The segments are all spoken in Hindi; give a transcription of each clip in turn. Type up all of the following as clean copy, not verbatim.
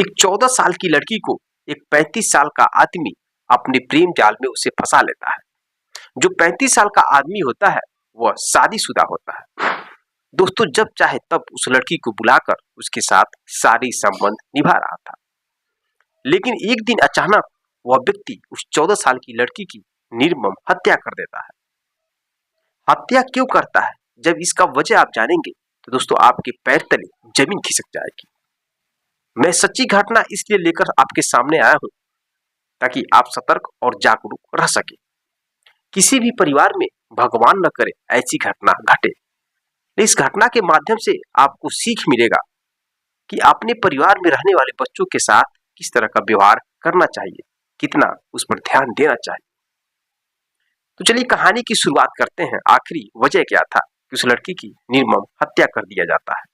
एक 14 साल की लड़की को एक 35 साल का आदमी अपने प्रेम जाल में उसे फंसा लेता है। जो 35 साल का आदमी होता है वह शादीशुदा होता है। दोस्तों, जब चाहे तब उस लड़की को बुलाकर उसके साथ शारीरिक संबंध निभा रहा था। लेकिन एक दिन अचानक वह व्यक्ति उस 14 साल की लड़की की निर्मम हत्या कर देता है। हत्या क्यों करता है, जब इसका वजह आप जानेंगे तो दोस्तों आपके पैर तले जमीन खिसक जाएगी। मैं सच्ची घटना इसलिए लेकर आपके सामने आया हूं ताकि आप सतर्क और जागरूक रह सके। किसी भी परिवार में भगवान न करे ऐसी घटना घटे। इस घटना के माध्यम से आपको सीख मिलेगा कि अपने परिवार में रहने वाले बच्चों के साथ किस तरह का व्यवहार करना चाहिए, कितना उस पर ध्यान देना चाहिए। तो चलिए कहानी की शुरुआत करते हैं। आखिरी वजह क्या था कि उस लड़की की निर्मम हत्या कर दिया जाता है।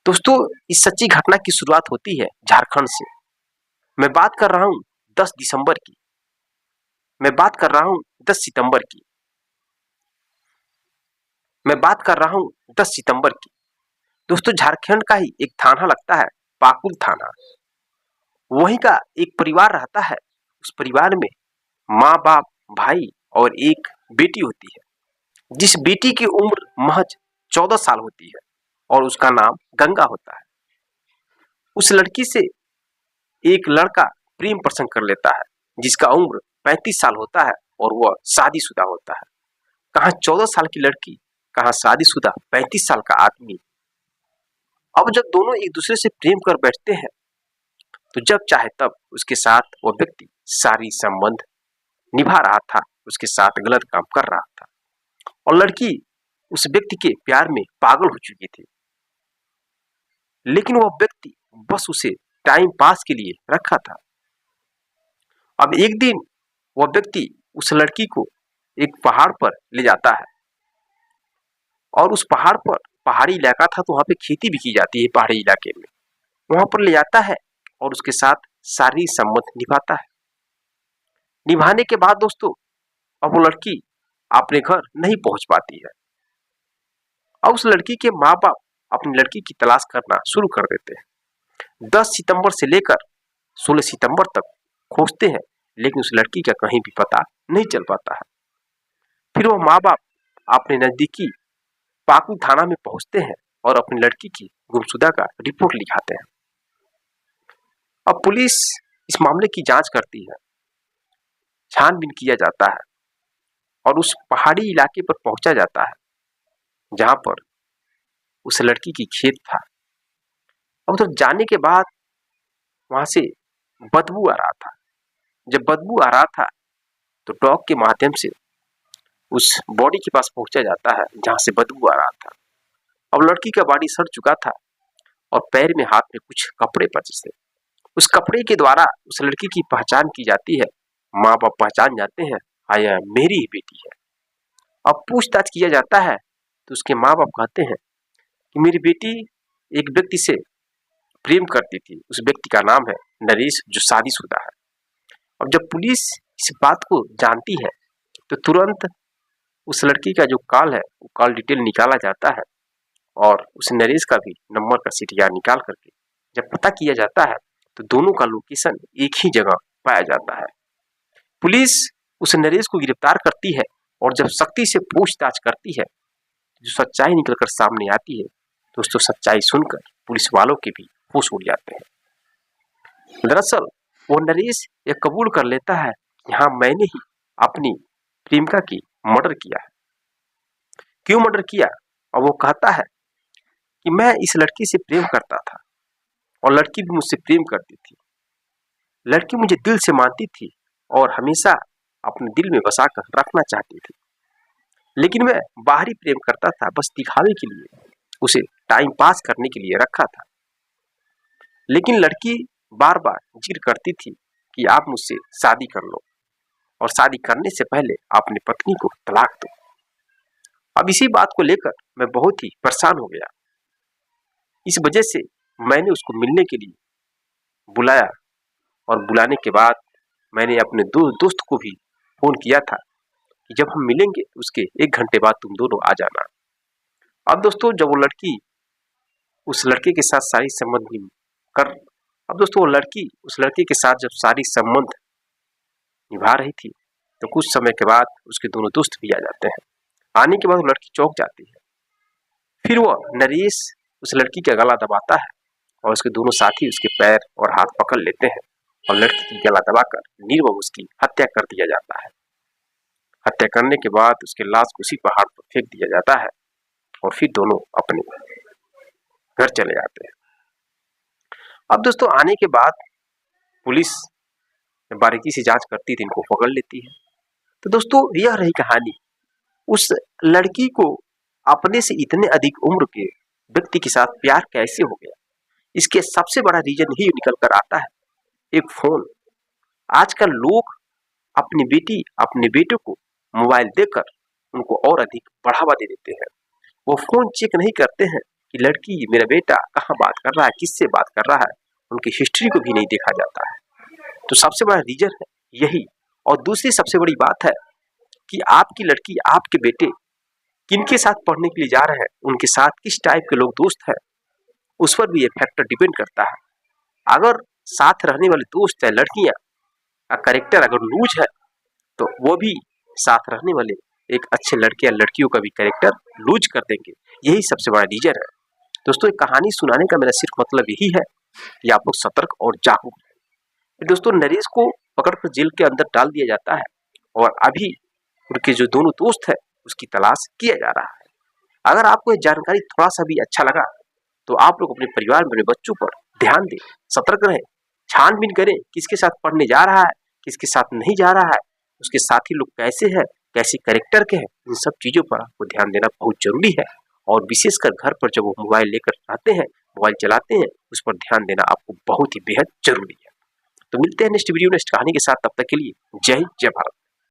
दोस्तों, इस सच्ची घटना की शुरुआत होती है झारखंड से। मैं बात कर रहा हूं 10 दिसंबर की। मैं बात कर रहा हूं 10 सितंबर की। मैं बात कर रहा हूं 10 सितंबर की। दोस्तों, झारखंड का ही एक थाना लगता है पाकुल थाना। वहीं का एक परिवार रहता है। उस परिवार में माँ बाप, भाई और एक बेटी होती है, जिस बेटी की उम्र महज 14 साल होती है और उसका नाम गंगा होता है। उस लड़की से एक लड़का प्रेम प्रसंग कर लेता है जिसका उम्र 35 साल होता है और वह शादीशुदा होता है। कहाँ 14 साल की लड़की, कहाँ शादीशुदा 35 साल का आदमी। अब जब दोनों एक दूसरे से प्रेम कर बैठते हैं तो जब चाहे तब उसके साथ वो व्यक्ति शारीरिक संबंध निभा रहा था, उसके साथ गलत काम कर रहा था और लड़की उस व्यक्ति के प्यार में पागल हो चुकी थी। लेकिन वह व्यक्ति बस उसे टाइम पास के लिए रखा था। अब एक दिन वह व्यक्ति उस लड़की को एक पहाड़ पर ले जाता है और उस पहाड़ पर, पहाड़ी इलाका था तो वहां पे खेती भी की जाती है पहाड़ी इलाके में, वहां पर ले जाता है और उसके साथ शारीरिक संबंध निभाता है। निभाने के बाद दोस्तों अब वो लड़की अपने घर नहीं पहुंच पाती है। अब उस लड़की के माँ बाप अपनी लड़की की तलाश करना शुरू कर देते हैं। 10 सितंबर से लेकर 16 सितंबर तक खोजते हैं, लेकिन उस लड़की का कहीं भी पता नहीं चल पाता है। फिर वो माँ बाप अपने नजदीकी पाकुल थाना में पहुंचते हैं और अपनी लड़की की गुमशुदा का रिपोर्ट लिखाते हैं। अब पुलिस इस मामले की जांच करती है, छानबीन किया जाता है और उस पहाड़ी इलाके पर पहुंचा जाता है जहां पर उस लड़की की खेत था। अब तो जाने के बाद वहां से बदबू आ रहा था। जब बदबू आ रहा था तो डॉग के माध्यम से उस बॉडी के पास पहुंचा जाता है जहां से बदबू आ रहा था। अब लड़की का बॉडी सड़ चुका था और पैर में, हाथ में कुछ कपड़े बचे थे। उस कपड़े के द्वारा उस लड़की की पहचान की जाती है। माँ बाप पहचान जाते हैं, हाँ यह मेरी ही बेटी है। अब पूछताछ किया जाता है तो उसके माँ बाप कहते हैं कि मेरी बेटी एक व्यक्ति से प्रेम करती थी। उस व्यक्ति का नाम है नरेश, जो शादीशुदा है। अब जब पुलिस इस बात को जानती है तो तुरंत उस लड़की का जो कॉल है वो कॉल डिटेल निकाला जाता है और उस नरेश का भी नंबर का सीटीआर निकाल करके जब पता किया जाता है तो दोनों का लोकेशन एक ही जगह पाया जाता है। पुलिस उस नरेश को गिरफ्तार करती है और जब सख्ती से पूछताछ करती है, जो सच्चाई निकलकर सामने आती है, दोस्तों सच्चाई सुनकर पुलिस वालों के भी होश उड़ जाते हैं। दरअसल वो नरेश यह कबूल कर लेता है कि हाँ, मैंने ही अपनी प्रेमिका की मर्डर किया है। क्यों मर्डर किया? और वो कहता है कि मैं इस लड़की से प्रेम करता था और लड़की भी मुझसे प्रेम करती थी। लड़की मुझे दिल से मानती थी और हमेशा अपने दिल में बसा कर रखना चाहती थी, लेकिन मैं बाहरी प्रेम करता था, बस दिखावे के लिए, उसे टाइम पास करने के लिए रखा था। लेकिन लड़की बार बार जिक्र करती थी कि आप मुझसे शादी कर लो और शादी करने से पहले अपनी पत्नी को तलाक दो। अब इसी बात को लेकर मैं बहुत ही परेशान हो गया। इस वजह से मैंने उसको मिलने के लिए बुलाया और बुलाने के बाद मैंने अपने दोस्त को भी फोन किया था कि जब हम मिलेंगे उसके 1 घंटे बाद तुम दोनों आ जाना। अब दोस्तों जब वो लड़की उस लड़के के साथ शारीरिक संबंध कर अब दोस्तों वो लड़की उस लड़के के साथ जब शारीरिक संबंध निभा रही थी तो कुछ समय के बाद उसके दोनों दोस्त भी आ जाते हैं। आने के बाद वो लड़की चौंक जाती है। फिर वह नरेश उस लड़की का गला दबाता है और उसके दोनों साथी उसके पैर और हाथ पकड़ लेते हैं और लड़की की गला दबाकर निर्मम उसकी हत्या कर दिया जाता है। हत्या करने के बाद उसके लाश को उसी पहाड़ पर फेंक दिया जाता है और फिर दोनों अपने घर चले जाते हैं। अब दोस्तों आने के बाद पुलिस बारीकी से जांच करती थी, इनको पकड़ लेती है। तो दोस्तों यह रही कहानी उस लड़की को अपने से इतने अधिक उम्र के व्यक्ति के साथ प्यार कैसे हो गया। इसके सबसे बड़ा रीजन ही निकल कर आता है एक फोन। आजकल लोग अपनी बेटी अपने बेटे को मोबाइल देकर उनको और अधिक बढ़ावा दे देते हैं। वो फोन चेक नहीं करते हैं कि लड़की मेरा बेटा कहाँ बात कर रहा है, किससे बात कर रहा है। उनकी हिस्ट्री को भी नहीं देखा जाता है। तो सबसे बड़ा रीजन है यही। और दूसरी सबसे बड़ी बात है कि आपकी लड़की आपके बेटे किनके साथ पढ़ने के लिए जा रहे हैं, उनके साथ किस टाइप के लोग दोस्त हैं, उस पर भी ये फैक्टर डिपेंड करता है। अगर साथ रहने वाले दोस्त है लड़कियां का कैरेक्टर अगर लूज है तो वो भी साथ रहने वाले एक अच्छे लड़के या लड़कियों का भी कैरेक्टर लूज कर देंगे। यही सबसे बड़ा रीजन है। दोस्तों एक कहानी सुनाने का मेरा सिर्फ मतलब यही है कि आप लोग सतर्क और जागरूक रहें। दोस्तों नरेश को पकड़कर जेल के अंदर डाल दिया जाता है और अभी उनके जो दोनों दोस्त है उसकी तलाश किया जा रहा है। अगर आपको ये जानकारी थोड़ा सा भी अच्छा लगा तो आप लोग अपने परिवार में अपने बच्चों पर ध्यान दें, सतर्क रहें, छानबीन करें किसके साथ पढ़ने जा रहा है, किसके साथ नहीं जा रहा है, उसके साथी लोग कैसे हैं, कैसे कैरेक्टर के हैं। इन सब चीजों पर आपको ध्यान देना बहुत जरूरी है। और विशेषकर घर पर जब वो मोबाइल लेकर रहते हैं, मोबाइल चलाते हैं, उस पर ध्यान देना आपको बहुत ही बेहद जरूरी है। तो मिलते हैं नेक्स्ट वीडियो नेक्स्ट कहानी के साथ। तब तक के लिए जय हिंद, जय भारत।